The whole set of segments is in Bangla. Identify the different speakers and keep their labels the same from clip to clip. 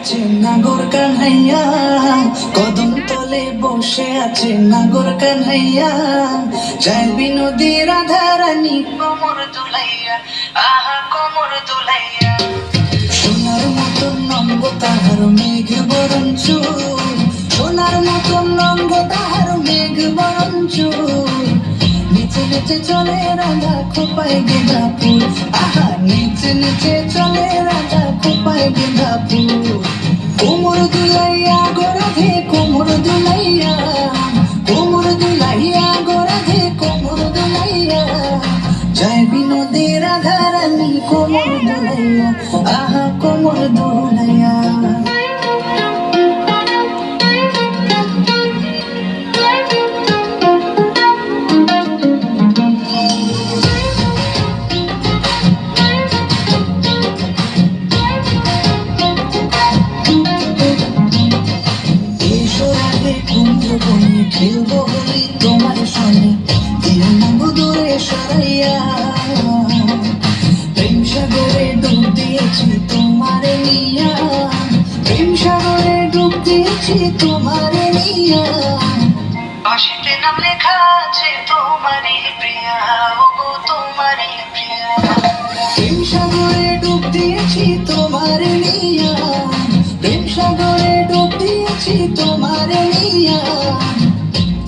Speaker 1: আছে নাগর কানহাইয়া, কদম তলে বসে আছে নাগর কানহাইয়া, যাইবি নদী রাধারানী কোমর দুলাইয়া, আহা কোমর দুলাইয়া। সোনার মতন নঙ্গ তাহার মেঘ বরণ চুল, সোনার মতন নঙ্গ তাহার মেঘ বরণ চুল, নিচে নিচে চলে রাধা খোপায় গেঁদা ফুল, আহা নিচে নিচে চলে রাধা খোপায় গেঁদা ফুল। কোমর দুলাইয়া গোরাধে কোমর দুলাইয়া, কোমর দুলাইয়া গোরাধে কোমর দুলাইয়া, যাইবি নদী রাধারানী কোমর দুলাইয়া, আহা কোমর দুলাইয়া। খেলবো হোলি তোমার সনে, দিও না দূরে সরাইয়া, প্রেম সাগরে ডুব দিয়েছি তোমারে নিয়া, প্রেম সাগরে ডুব দিয়েছি তোমারে নিয়া, বাঁশিতে নাম লেখা আছে তোমারই প্রিয়া, ওগো তোমারই প্রিয়া, প্রেম সাগরে ডুব দিয়েছি তোমারে নিয়া, প্রেম সাগরে ডুব দিয়েছি তোমারে নিয়া,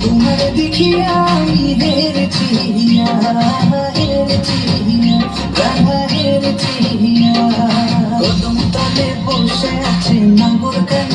Speaker 1: তোমারে দেখিয়া আমি হেরেছি, হেরেছি রাধা হেরেছি। কদম তলে বসে আছে নাগর কানহাইয়া,